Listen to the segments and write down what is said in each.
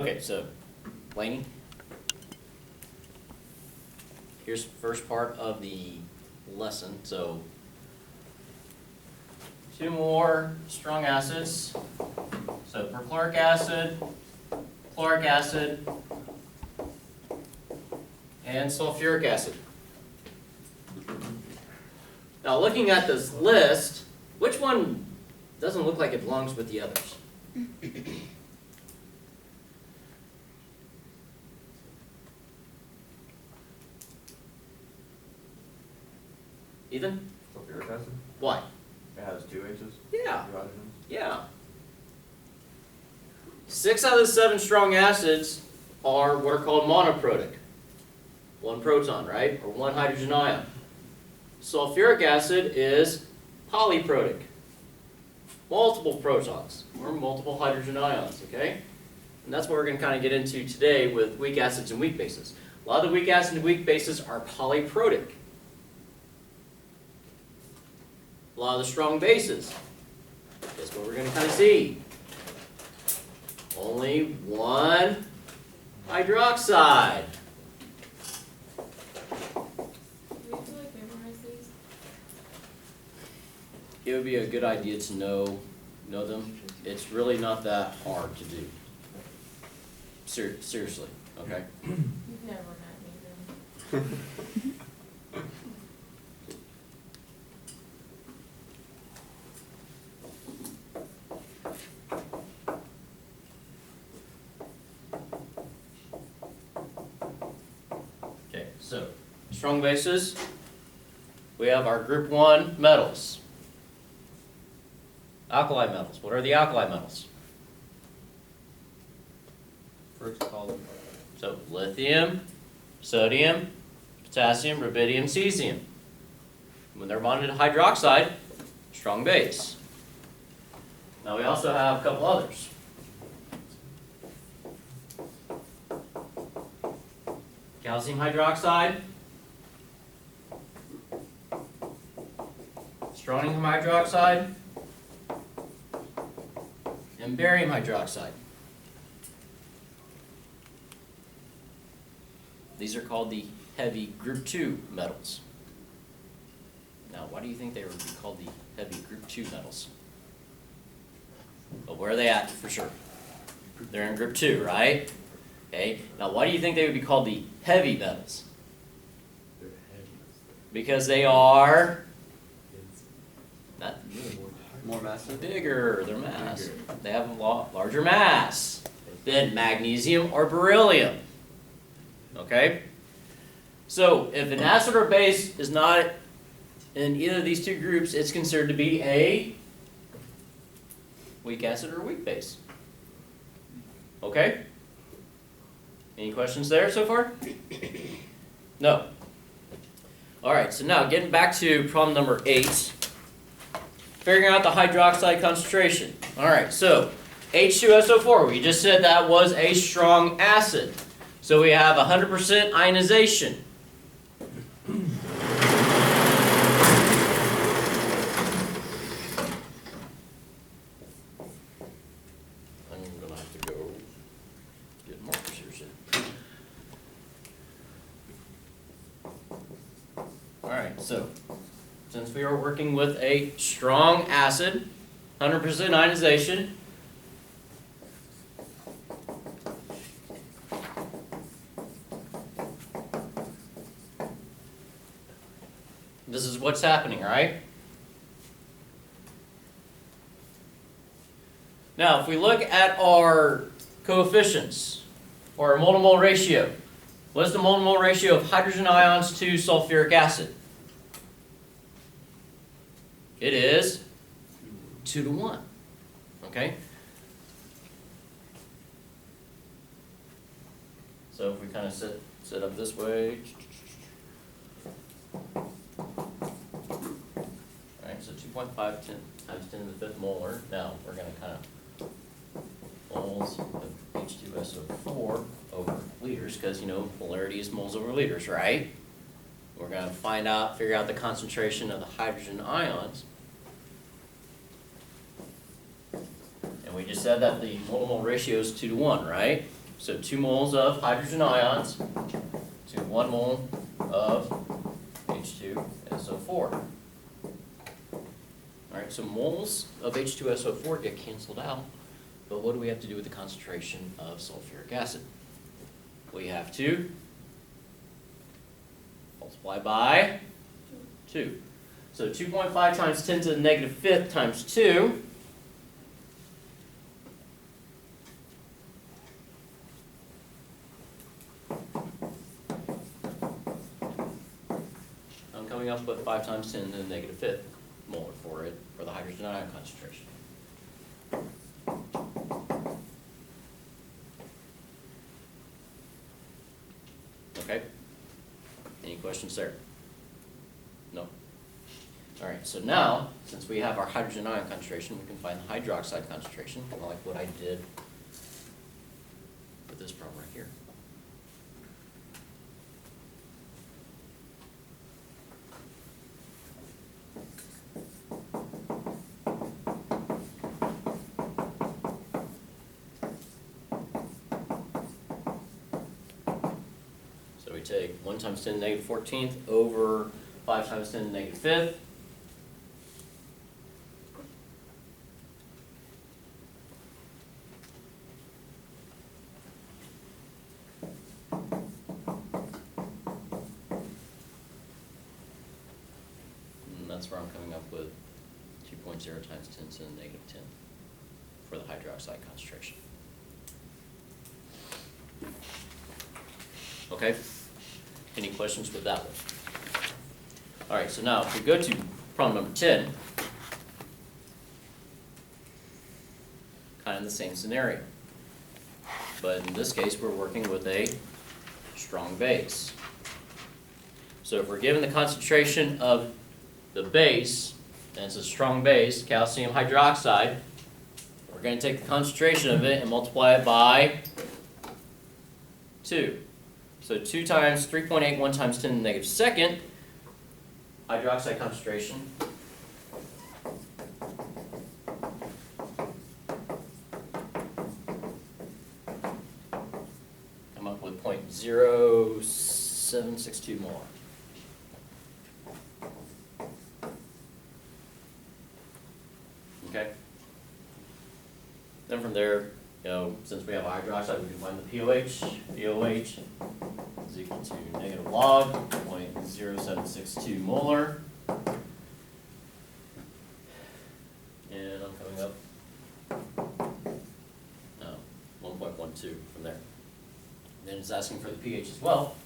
Okay, so, Laney, here's the first part of the lesson. So, 2 more strong acids. So, perchloric acid, chloric acid, and sulfuric acid. Now, looking at this list, which one doesn't look like it belongs with the others? Ethan? Sulfuric acid. Why? It has 2 H's. Yeah. 2 hydrogens. Yeah. 6 out of the 7 strong acids are what are called monoprotic. 1 proton, right? Or 1 hydrogen ion. Sulfuric acid is polyprotic. Multiple protons, or multiple hydrogen ions, okay? And that's what we're going to kind of get into today with weak acids and weak bases. A lot of the weak acids and weak bases are polyprotic. A lot of the strong bases, guess what we're going to kind of see? Only 1 hydroxide. It would be a good idea to know them. It's really not that hard to do. Seriously, okay? You've never met me then. Okay, so strong bases. We have our group 1 metals. Alkali metals. What are the alkali metals? First column. So lithium, sodium, potassium, rubidium, cesium. When they're bonded to hydroxide, strong base. Now we also have a couple others. Calcium hydroxide, strontium hydroxide, and barium hydroxide. These are called the heavy group 2 metals. Now, why do you think they would be called the heavy group 2 metals? Well, where are they at for sure? They're in group 2, right? Okay. Now, why do you think they would be called the heavy metals? They're heavy. Because they are not More massive. bigger, their mass. They have a lot larger mass than magnesium or beryllium. Okay? So, if an acid or base is not in either of these 2 groups, it's considered to be a weak acid or weak base. Okay? Any questions there so far? No. Alright, so now getting back to problem number 8. Figuring out the hydroxide concentration. Alright, so H2SO4, we just said that was a strong acid. So we have 100% ionization. I'm going to have to go get markers here soon. Alright, so since we are working with a strong acid, 100% ionization, this is what's happening, right? Now, if we look at our coefficients, or our molar-mole ratio, what is the molar-mole ratio of hydrogen ions to sulfuric acid? It is 2 to 1, okay? So if we kind of sit up this way, alright, so 2.5 times 10 to the 5th molar. Now we're going to kind of moles of H2SO4 over liters, because you know polarity is moles over liters, right? We're going to figure out the concentration of the hydrogen ions. And we just said that the molar-mole ratio is 2 to 1, right? So 2 moles of hydrogen ions to 1 mole of H2SO4. Alright, so moles of H2SO4 get canceled out, but what do we have to do with the concentration of sulfuric acid? We have to multiply by 2. So 2.5 times 10 to the negative 5th times 2. I'm coming up with 5 times 10 to the negative 5th molar for it, for the hydrogen ion concentration. Okay? Any questions there? No? Alright, so now, since we have our hydrogen ion concentration, we can find the hydroxide concentration, kind of like what I did with this problem right here. So we take 1 times 10 to the negative 14th over 5 times 10 to the negative 5th. And that's where I'm coming up with 2.0 times 10 to the negative 10 for the hydroxide concentration. Okay? Any questions with that one? All right, so now if we go to problem number 10, kind of the same scenario. But in this case, we're working with a strong base. So if we're given the concentration of the base, and it's a strong base, calcium hydroxide, we're going to take the concentration of it and multiply it by 2. So 2 times 3.8, 1 times 10 to the negative 2nd, hydroxide concentration. Come up with 0.0762 molar. Okay? Then from there, since we have hydroxide, we can find the pOH. pOH is equal to negative log 0.0762 molar. And I'm coming up 1.12 from there. Then it's asking for the pH as well.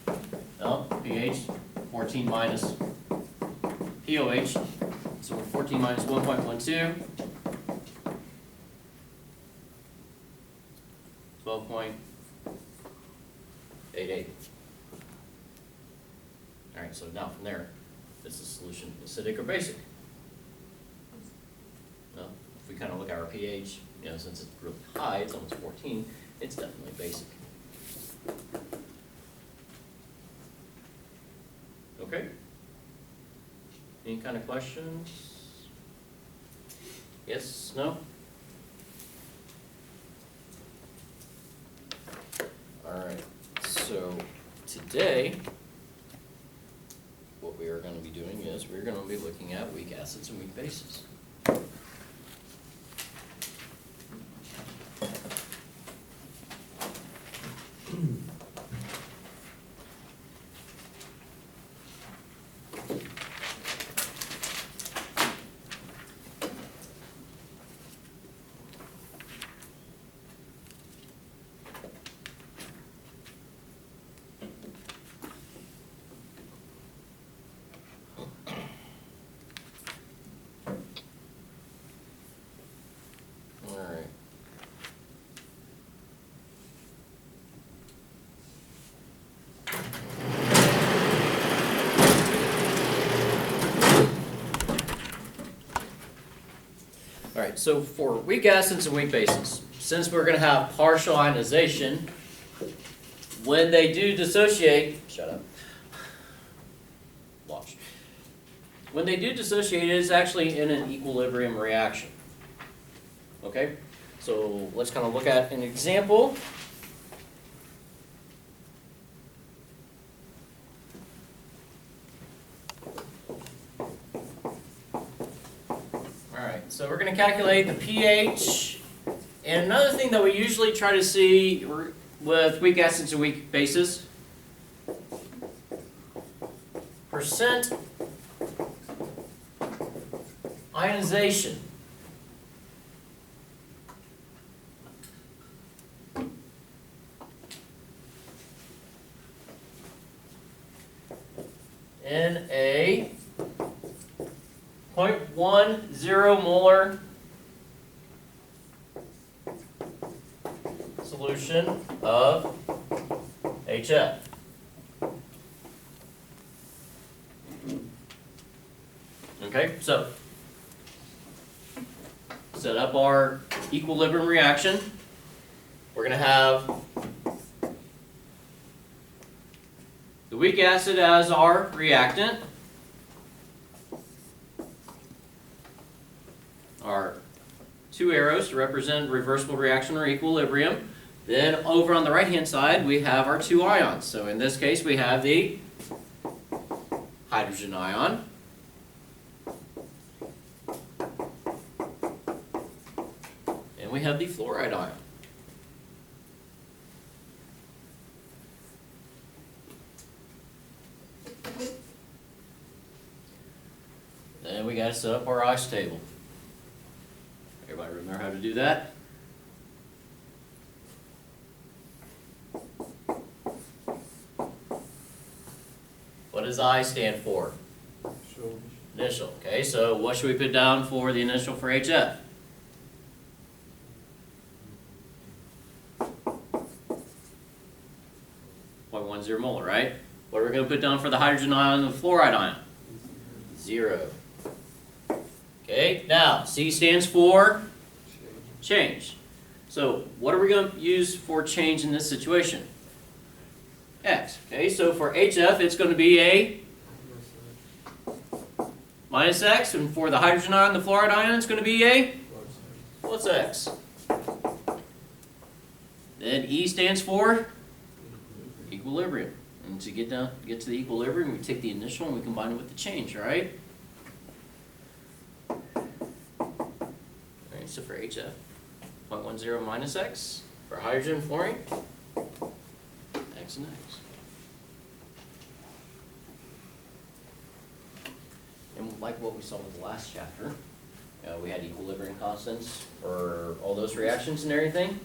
Well, pH, 14 minus pOH. So we're 14 minus 1.12. 12.88. Alright, so now from there, is the solution acidic or basic? Well, if we kind of look at our pH, since it's really high, it's almost 14, it's definitely basic. Okay? Any kind of questions? Yes? No? Alright, so today, what we are going to be doing is we're going to be looking at weak acids and weak bases. Alright. Alright, so for weak acids and weak bases, since we're going to have partial ionization, when they do dissociate, shut up, watch. When they do dissociate, it is actually in an equilibrium reaction. Okay, so let's kind of look at an example. Alright, so we're going to calculate the pH. And another thing that we usually try to see with weak acids and weak bases, percent ionization. In a 0.10 molar solution of HF. Okay, so set up our equilibrium reaction. We're going to have the weak acid as our reactant, our two arrows to represent reversible reaction or equilibrium. Then over on the right hand side we have our two ions. So in this case we have the hydrogen ion and we have the fluoride ion. Then we got to set up our ice table. Everybody remember how to do that? What does I stand for? Initial. Okay, so what should we put down for the initial for HF? .10 molar, right? What are we going to put down for the hydrogen ion and the fluoride ion? 0. Okay, now C stands for change. So what are we going to use for change in this situation? X. Okay, so for HF it's going to be a minus X, and for the hydrogen ion, the fluoride ion, it's going to be a plus X. Then E stands for equilibrium. And to get to the equilibrium, we take the initial and we combine it with the change, right? Alright, so for HF, 0.10 minus X. For hydrogen and fluorine, X and X. And like what we saw with the last chapter, we had equilibrium constants for all those reactions and everything.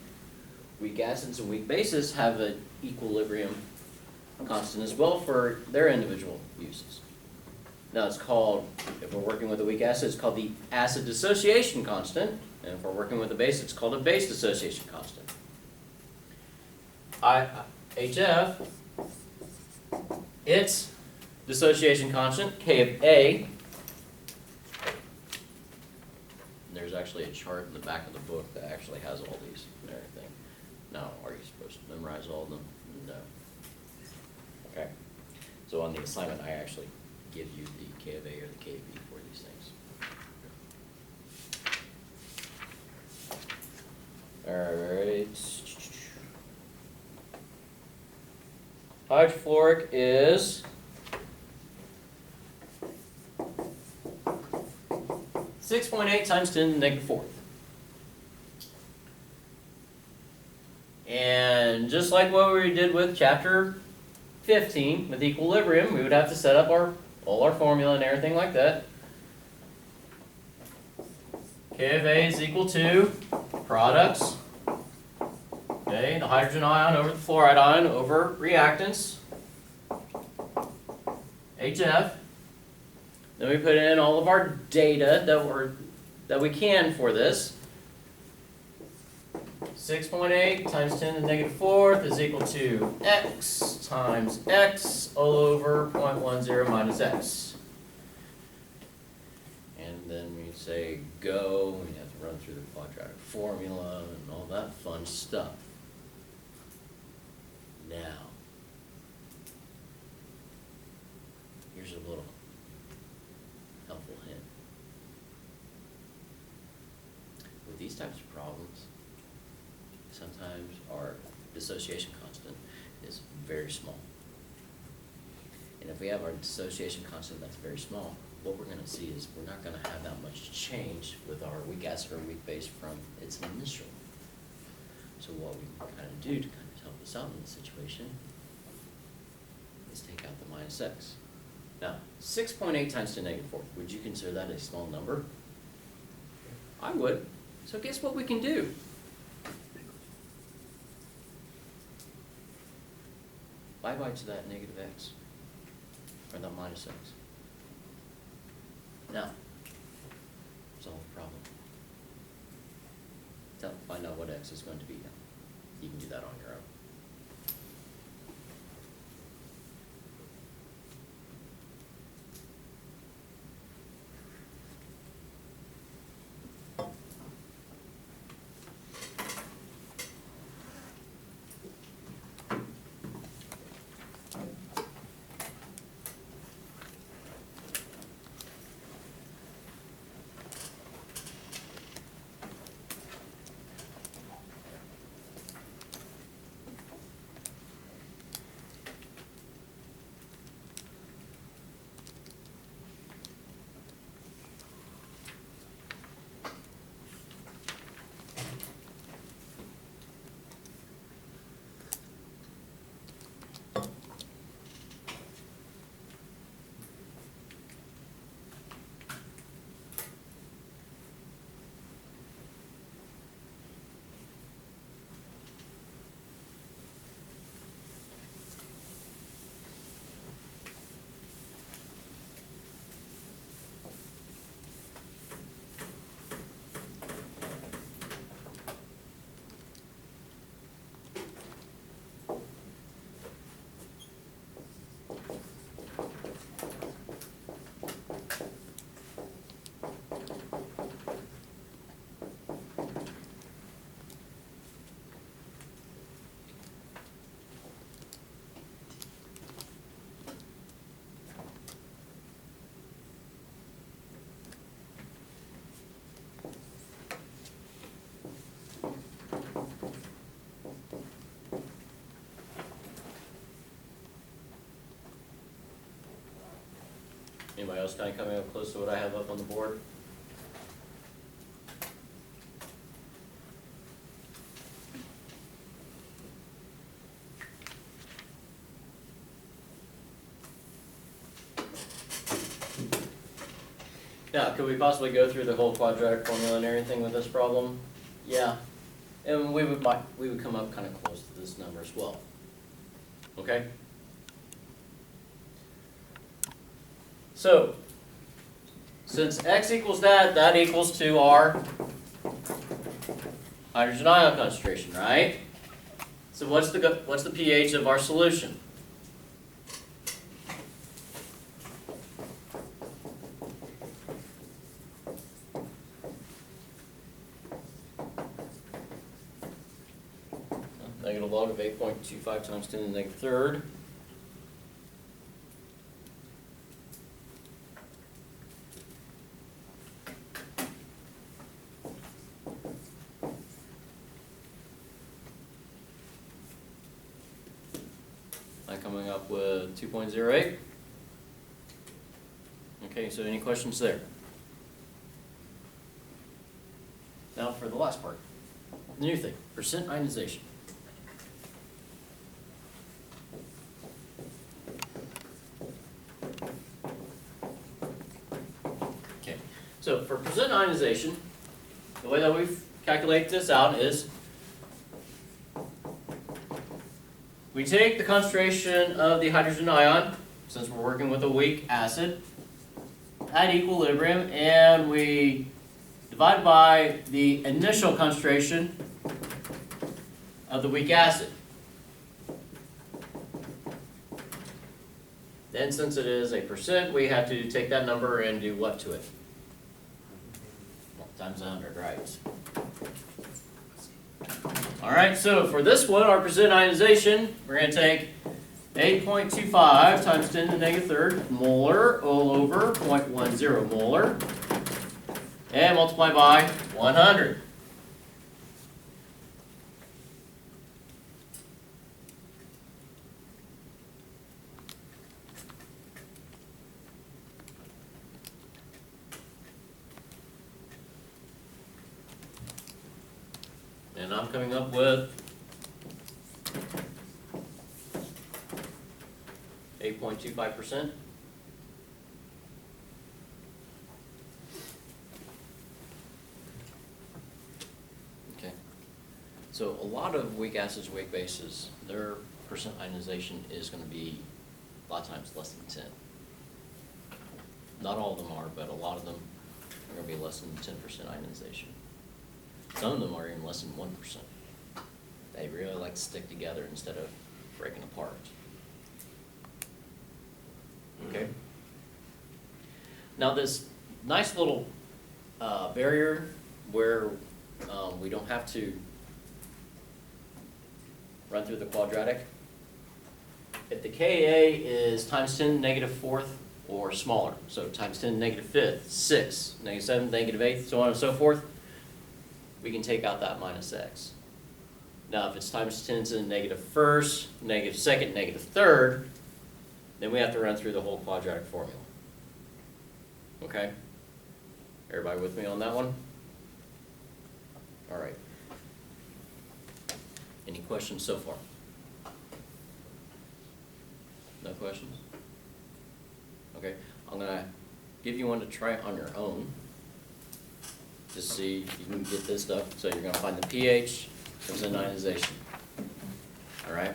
Weak acids and weak bases have an equilibrium constant as well for their individual uses. Now it's called, if we're working with a weak acid, it's called the acid dissociation constant, and if we're working with a base, it's called a base dissociation constant. HF, its dissociation constant, K of A. There's actually a chart in the back of the book that actually has all these and everything. Now, are you supposed to memorize all of them? No. Okay. So on the assignment, I actually give you the K of A or the K of B for these things. Alright. Hydrofluoric is 6.8 times 10 to the negative fourth. And just like what we did with chapter 15 with equilibrium, we would have to set up all our formula and everything like that. K of A is equal to products. Okay, the hydrogen ion over the fluoride ion over reactants. HF. Then we put in all of our data that we can for this. 6.8 times 10 to the negative fourth is equal to x times x all over 0.10 minus x. And then we say go, we have to run through the quadratic formula and all that fun stuff. Now, here's a little helpful hint. With these types of problems, sometimes our dissociation constant is very small. And if we have our dissociation constant that's very small, what we're gonna see is we're not gonna have that much change with our weak acid or weak base from its initial. So what we can kind of do to kind of help us out in this situation is take out the minus x. Now, 6.8 times 10 to the negative 4, would you consider that a small number? I would. So guess what we can do? Bye-bye to that negative x, or that minus x. Now, solve the problem. Find out what x is going to be now. You can do that on your own. Anybody else kind of coming up close to what I have up on the board? Now, could we possibly go through the whole quadratic formula and everything with this problem? Yeah. And we would come up kind of close to this number as well. Okay? So, since x equals that, that equals to our hydrogen ion concentration, right? So what's the pH of our solution? Negative log of 8.25 times 10 to the negative third. Coming up with 2.08. Okay, so any questions there? Now for the last part, the new thing, percent ionization. Okay, so for percent ionization, the way that we calculate this out is we take the concentration of the hydrogen ion, since we're working with a weak acid, at equilibrium, and we divide by the initial concentration of the weak acid. Then since it is a percent, we have to take that number and do what to it? Well, times 100, right? All right, so for this one, our percent ionization, we're going to take 8.25 times 10 to the negative third molar all over 0.10 molar and multiply by 100. And I'm coming up with 8.25%. Okay. So a lot of weak acids, weak bases, their percent ionization is going to be a lot of times less than 10. Not all of them are, but a lot of them are going to be less than 10% ionization. Some of them are even less than 1%. They really like to stick together instead of breaking apart. Okay? Now this nice little barrier where we don't have to run through the quadratic. If the Ka is times 10 to the negative fourth or smaller, so times 10 to the negative fifth, 6, negative 7, negative 8, so on and so forth, we can take out that minus x. Now if it's times 10 to the negative first, negative second, negative third, then we have to run through the whole quadratic formula. Okay? Everybody with me on that one? All right. Any questions so far? No questions? Okay, I'm gonna give you one to try on your own. Just see if you can get this stuff. So you're gonna find the pH, there's the ionization. All right?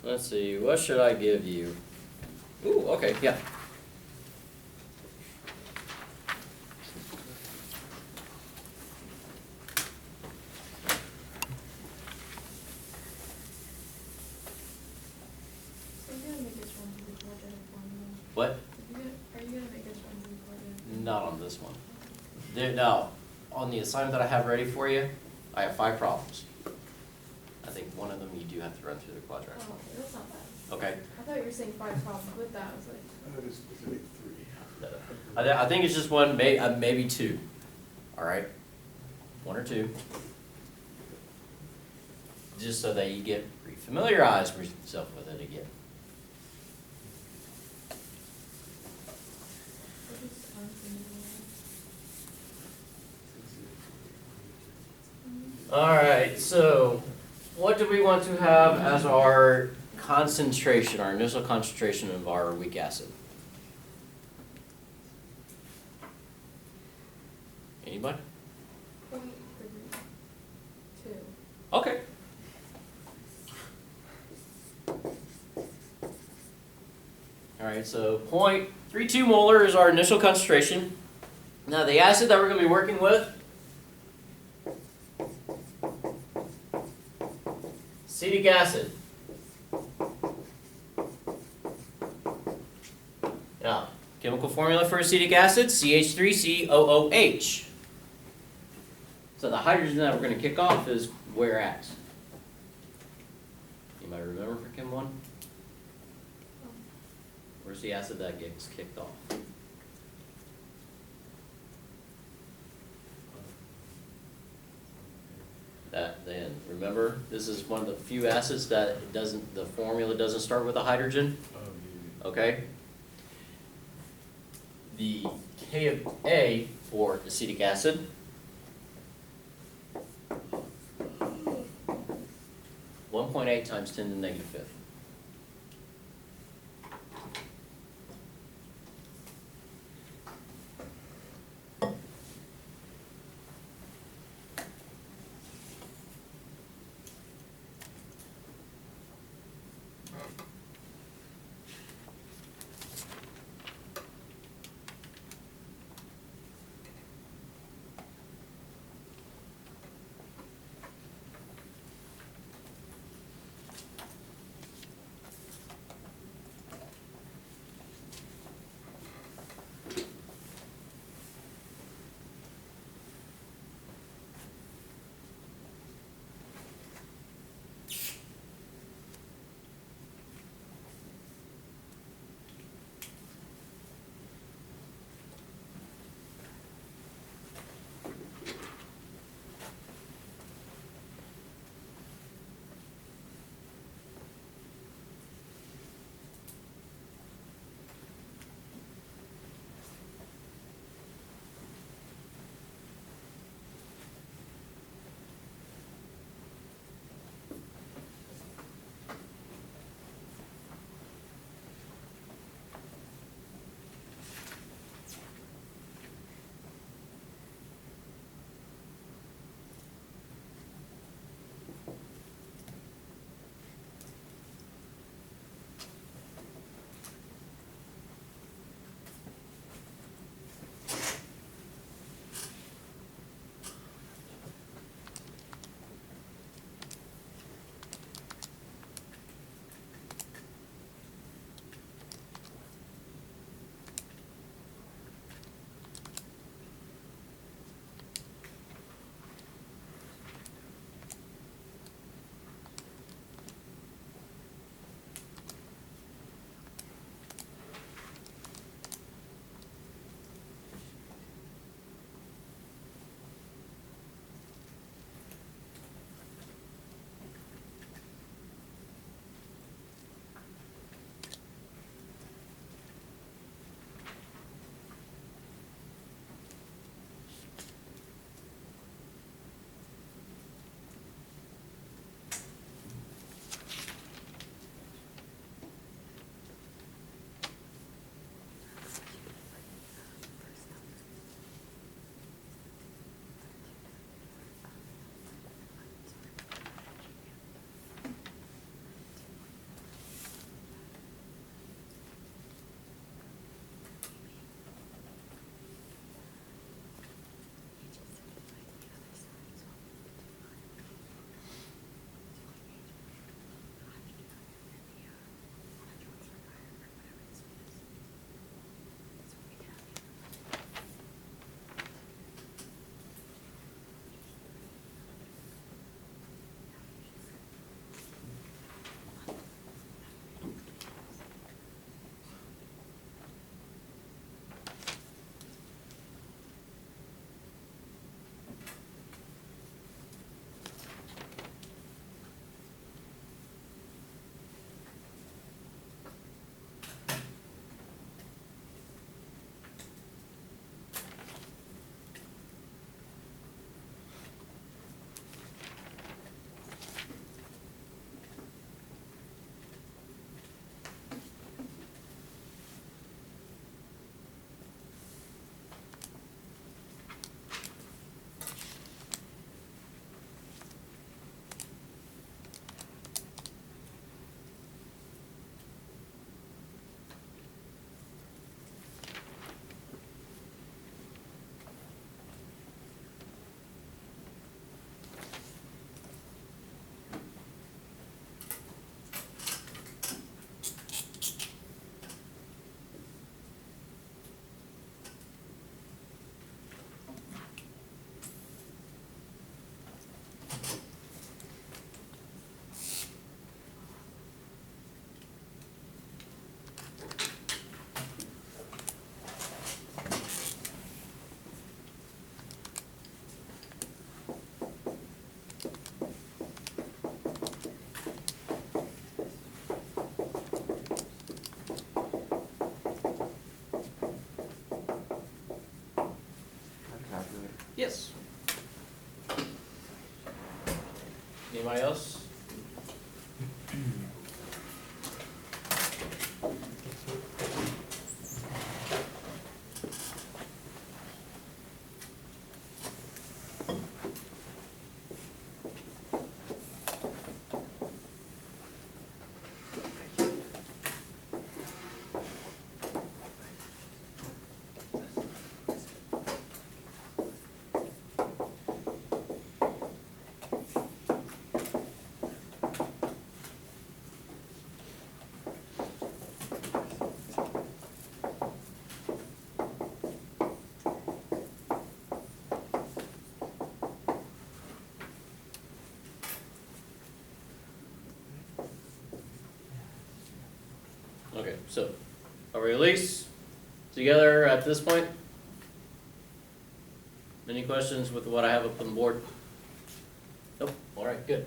Let's see, what should I give you? Ooh, okay, yeah. So you're gonna make us run through the quadratic formula? What? Are you gonna make us run through the quadratic? Not on this one. Now, on the assignment that I have ready for you, I have 5 problems. I think one of them you do have to run through the quadratic. Oh, okay, that's not bad. Okay? I thought you were saying 5 problems with that, I was like, It's specific 3. I think it's just one, maybe 2. All right? 1 or 2. Just so that you get familiarize yourself with it again. what is constant? All right, so what do we want to have as our concentration, our initial concentration of our weak acid? Anybody? 0.32. Okay. All right, so 0.32 molar is our initial concentration. Now the acid that we're going to be working with, acetic acid. Now, chemical formula for acetic acid, CH3COOH. So the hydrogen that we're going to kick off is where at? Anybody remember for Chem 1? Where's the acid that gets kicked off? Then remember, this is one of the few acids that it doesn't, the formula doesn't start with a hydrogen. Okay? The Ka for acetic acid 1.8 times 10 to the negative fifth. Yes. Anybody else? Okay, so are we at least together at this point? Any questions with what I have up on the board? Nope, all right, good.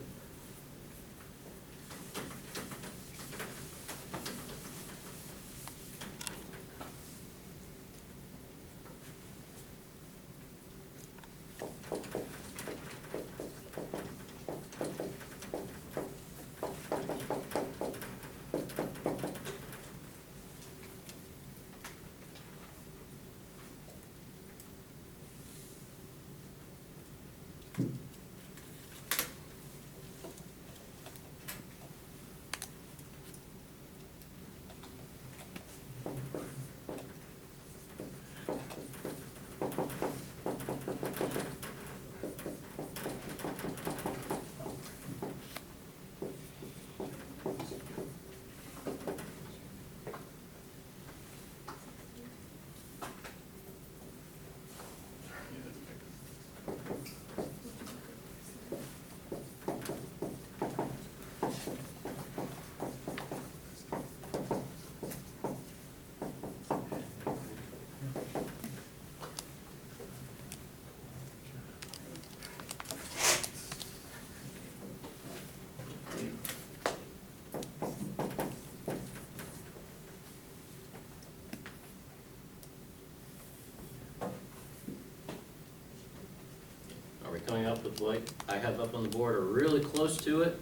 Are we coming up with what I have up on the board or really close to it?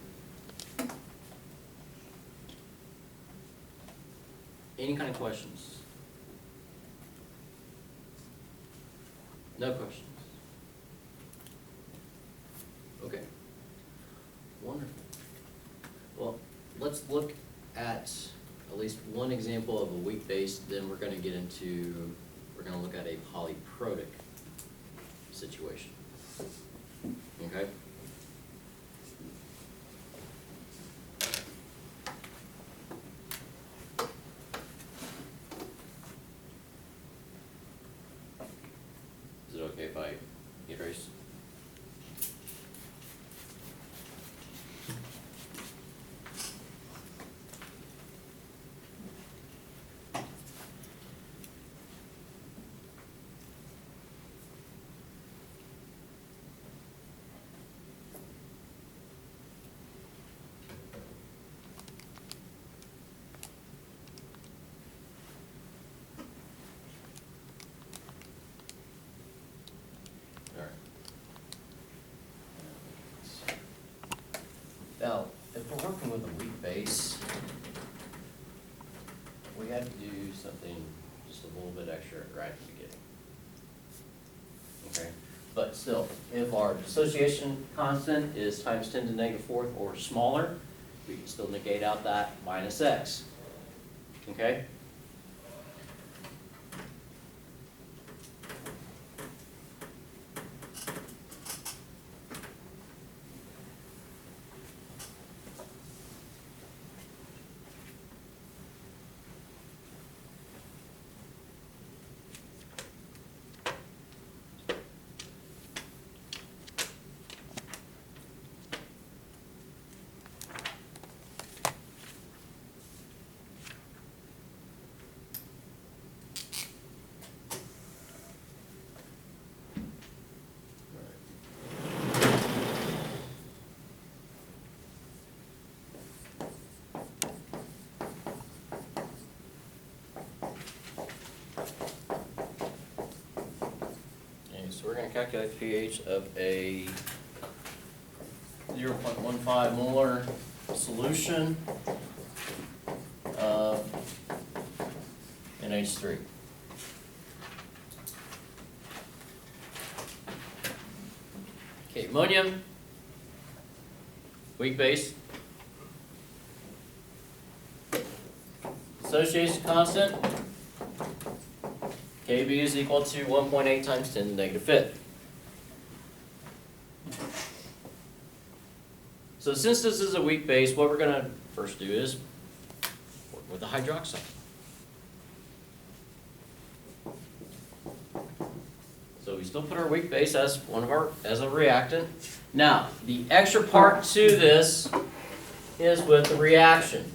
Any kind of questions? No questions? Okay. Wonderful. Well, let's look at least one example of a weak base, then we're gonna get into, we're gonna look at a polyprotic situation. Okay? Is it okay if I erase? Alright. Now, if we're working with a weak base, we have to do something just a little bit extra right at the beginning. Okay, but still, if our dissociation constant is times 10 to the negative fourth or smaller, we can still negate out that minus x. Okay? gonna calculate the pH of a 0.15 molar solution of NH3. Okay, ammonium, weak base. Association constant, Kb is equal to 1.8 times 10 to the negative fifth. So since this is a weak base, what we're gonna first do is work with the hydroxide. So we still put our weak base as as a reactant. Now, the extra part to this is with the reaction.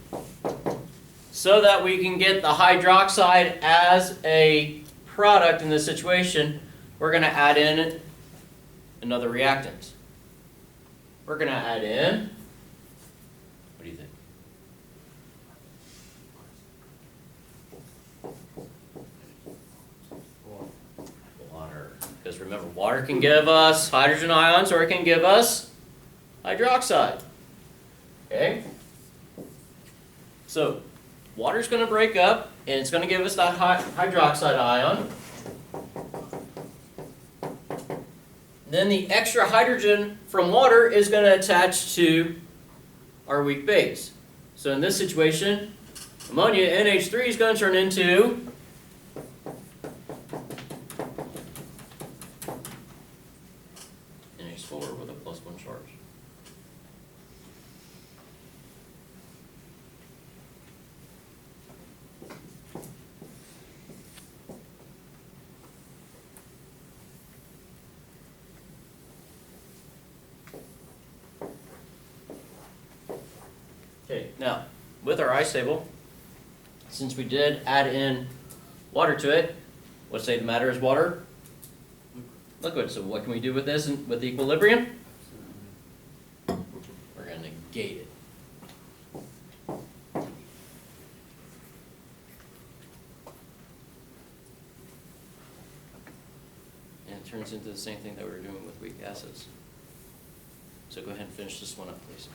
So that we can get the hydroxide as a product in this situation, we're going to add in another reactant. We're going to add in, what do you think? Water. Because remember, water can give us hydrogen ions or it can give us hydroxide. Okay? So, water's going to break up, and it's going to give us that hydroxide ion. Then the extra hydrogen from water is going to attach to our weak base. So in this situation, ammonia, NH3, is going to turn into NH4 with a +1 charge. Okay, now, with our ice table, since we did add in water to it, what state of matter is water? Liquid. So what can we do with this with equilibrium? We're going to negate it. And it turns into the same thing that we were doing with weak acids. So go ahead and finish this one up, please.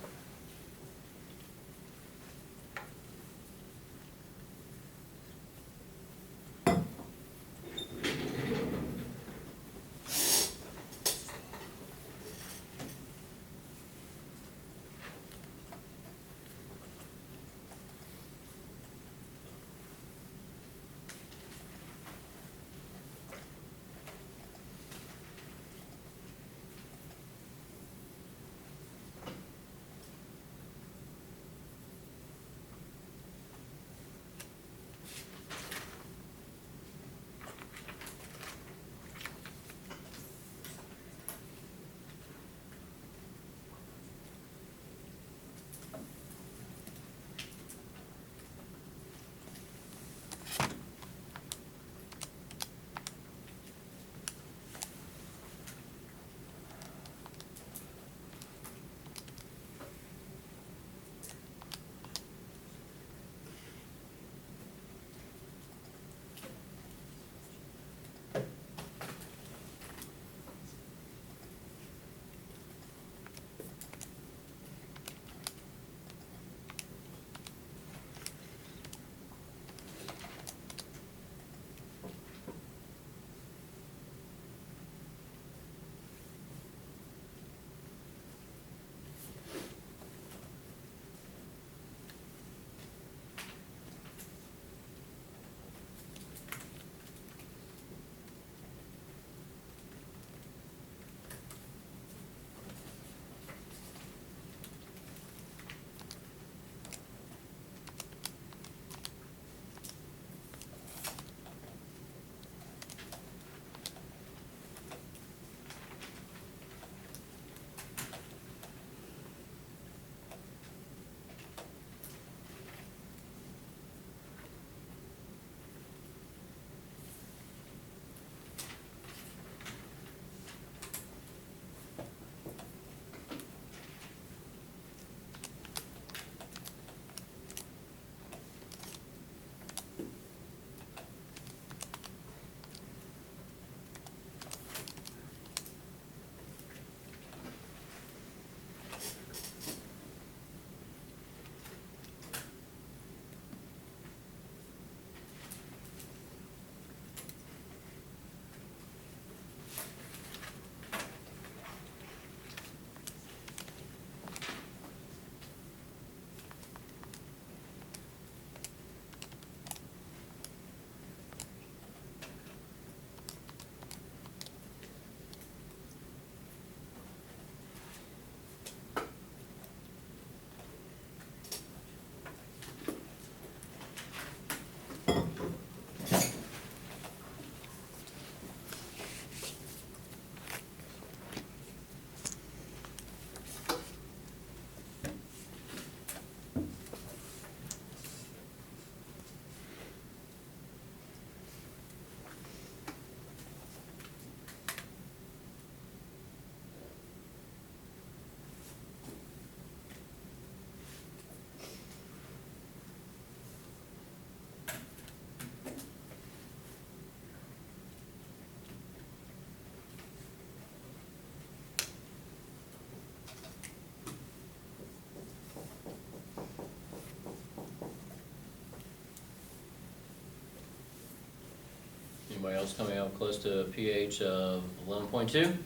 Anybody else coming up close to a pH of 11.2?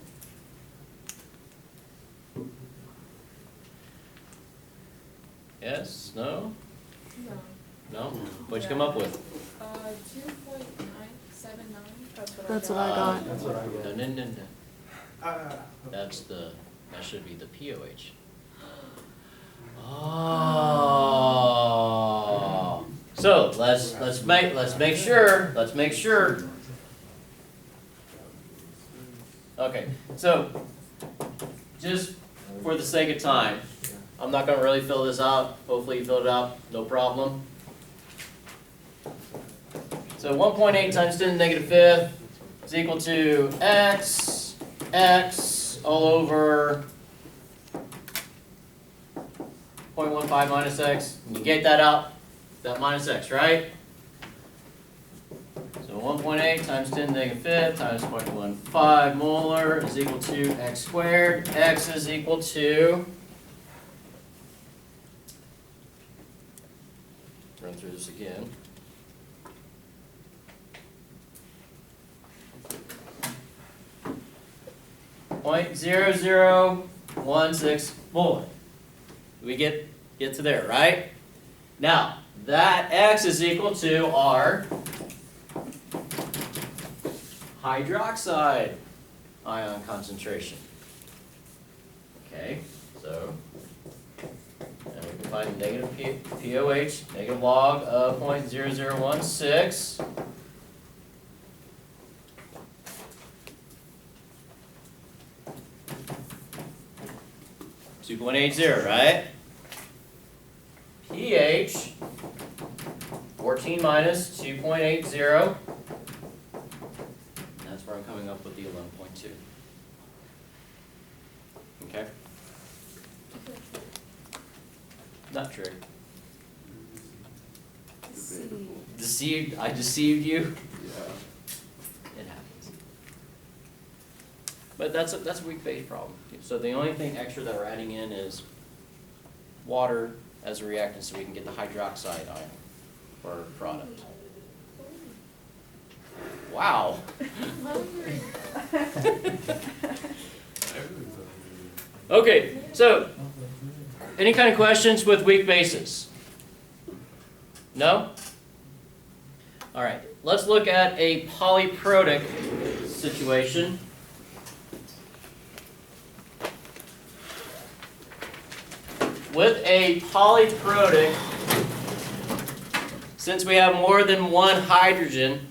Yes, no, No. no? What'd you come up with? 2.979. That's what I got. That's what I No, get. no, no, no. Ah. That should be the POH. Oh. So let's make sure. Okay, so just for the sake of time, I'm not gonna really fill this out. Hopefully you filled it out, no problem. So 1.8 times 10 to the negative fifth is equal to x all over 0.15 minus x. You get that out, that minus x, right? So 1.8 times 10 to the negative fifth times 0.15 molar is equal to x squared. X is equal to, run through this again. Point 0016 molar. We get to there, right? Now, that x is equal to our hydroxide ion concentration. Okay, so and we can find negative POH, negative log of 0.0016. 2.80, right? pH 14 minus 2.80. That's where I'm coming up with the 11.2. Okay? Not true. Deceived? I deceived you? Yeah. It happens. But that's a weak base problem. So the only thing extra that we're adding in is water as a reactant so we can get the hydroxide ion or product. Wow. Okay, so any kind of questions with weak bases? No? All right, let's look at a polyprotic situation. With a polyprotic, since we have more than one hydrogen,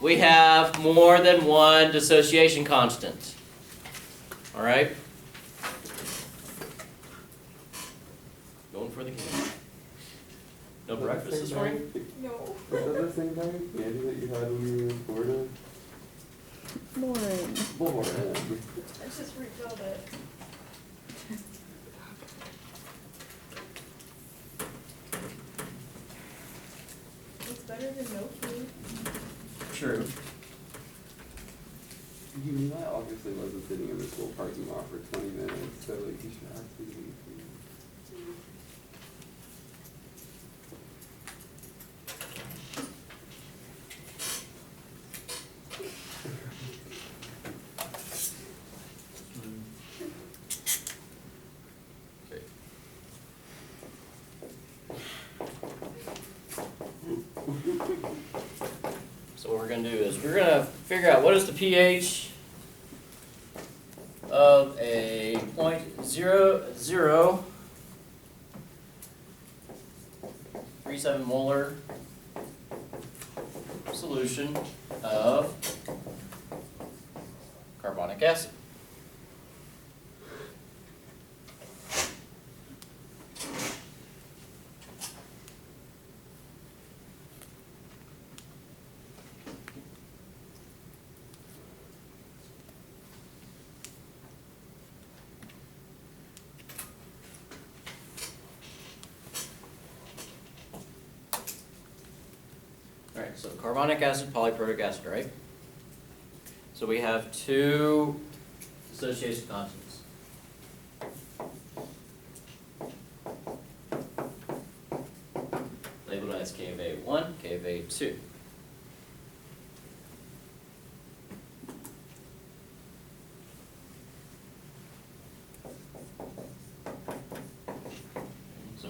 we have more than one dissociation constant. All right? Going for the game. No breakfast this morning? No. Was that the same kind of candy that you had when you were in Florida? Boring. Boring. I just refilled it. It's better than no food. True. You knew I obviously wasn't sitting in the school parking lot for 20 minutes, so like you should actually leave. Okay. So what we're going to do is we're going to figure out what is the pH of a 0.0037 molar solution of carbonic acid. Alright, so carbonic acid, polyprotic acid, right? So we have two dissociation constants. Labeled as K of A1, K of A2.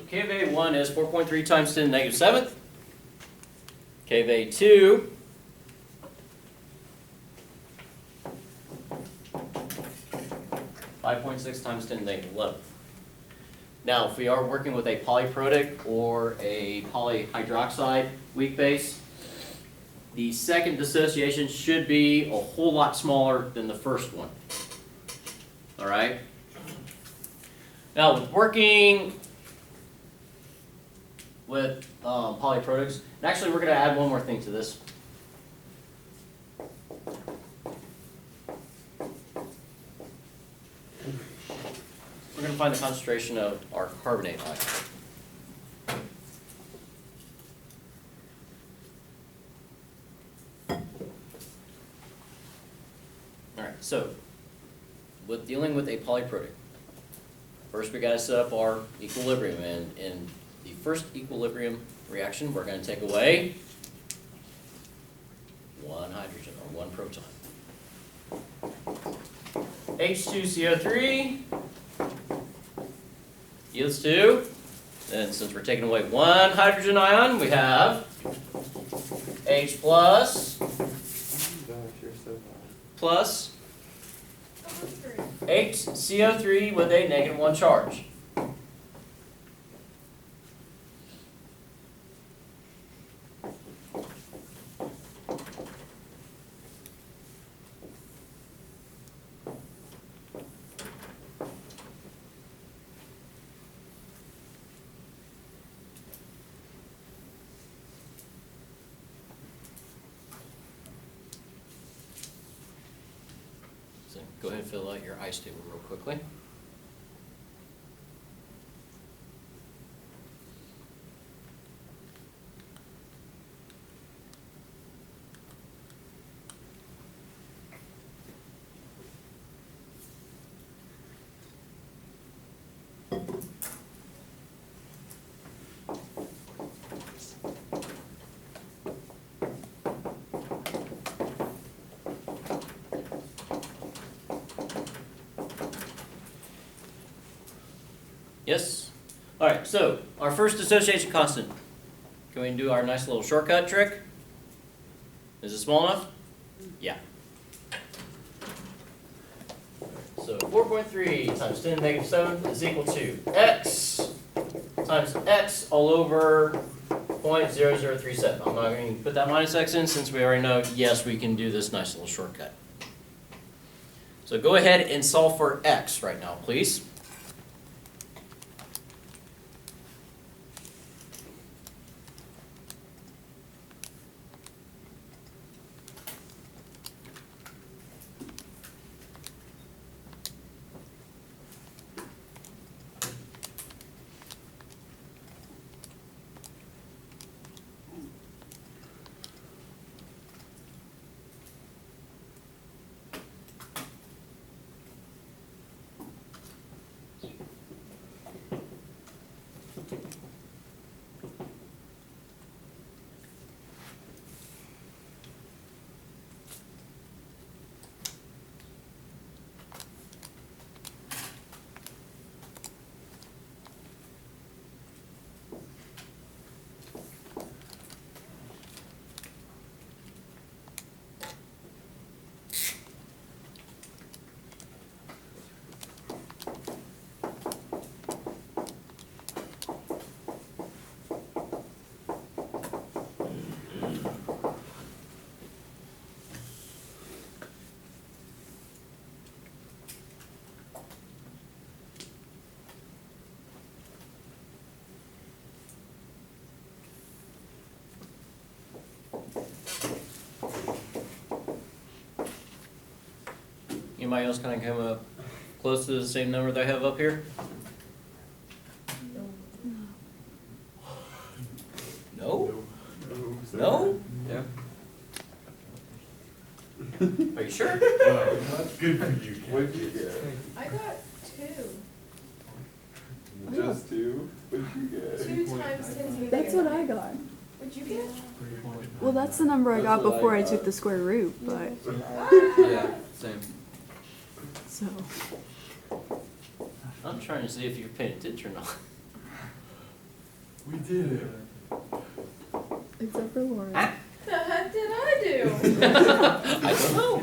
K of A1 is 4.3 times 10 to the negative 7th. K of A2 5.6 times 10 to the negative 11th. Now, if we are working with a polyprotic or a polyhydroxide weak base, the second dissociation should be a whole lot smaller than the first one. All right? Now, with working with polyprotics, and actually we're going to add one more thing to this. We're going to find the concentration of our carbonate ion. Alright, so with dealing with a polyprotic, first we got to set up our equilibrium, and in the first equilibrium reaction we're going to take away one hydrogen or one proton. H2CO3 yields 2. Then since we're taking away one hydrogen ion, we have H plus Gosh, you're so bad. plus Oh, that's great. HCO3 with a negative 1 charge. So go ahead and fill out your ice table real quickly. Yes? Alright, so our first dissociation constant. Can we do our nice little shortcut trick? Is it small enough? Yeah. So 4.3 times 10 to the negative 7 is equal to x times x all over 0.0037. I'm not going to put that minus x in since we already know, yes, we can do this nice little shortcut. So go ahead and solve for x right now, please. Anybody else kind of come up close to the same number that I have up here? No? No? Yeah. Are you sure? Wow, that's good for you. What'd you get? I got 2. Just 2? What'd you get? 2 times 10 to the negative. That's what I got. What'd you get? Well, that's the number I got That's what I before I got. took the square root, but, Yeah, same. so. I'm trying to see if you're paying attention or not. We did it. except for Lauren. The heck did I do? I don't know.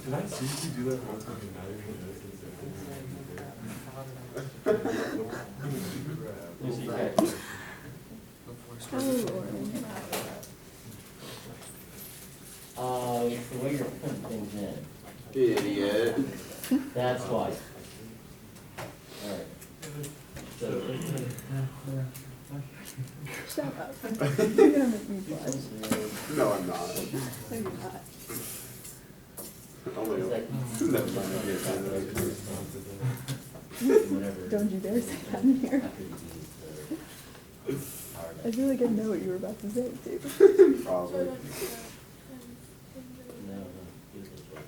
Did I seriously do that once when not even noticed? Oh, Lauren. It's the way you're putting things in. Idiot. That's why. Alright. So, Shut up. You're gonna make me blush. No, I'm not. No, you're not. Only it's like, never mind. I get that. whatever. Don't you dare say that in here. After you do the hard. I feel like I know what you were about to say, too. Probably. No, do it this way.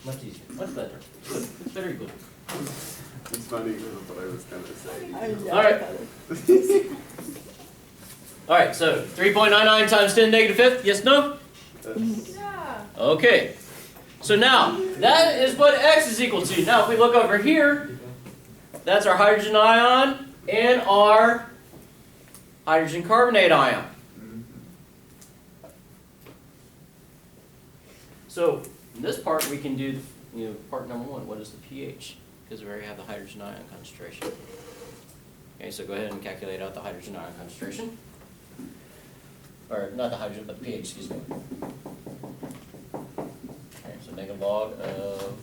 Much easier, much better. Good. It's very good. It's funny because of what I was gonna say. I know. All right. All right, so 3.99 times 10 negative fifth, yes, no? Yeah. Okay. So now, that is what X is equal to. Now, if we look over here, that's our hydrogen ion and our hydrogen carbonate ion. So, in this part, we can do, part number one. What is the pH? Because we already have the hydrogen ion concentration. Okay, so go ahead and calculate out the hydrogen ion concentration. Or, not the hydrogen, but the pH, excuse me. Okay, so negative log of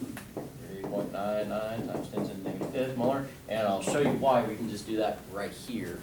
3.99 times 10 to the negative fifth molar. And I'll show you why we can just do that right here.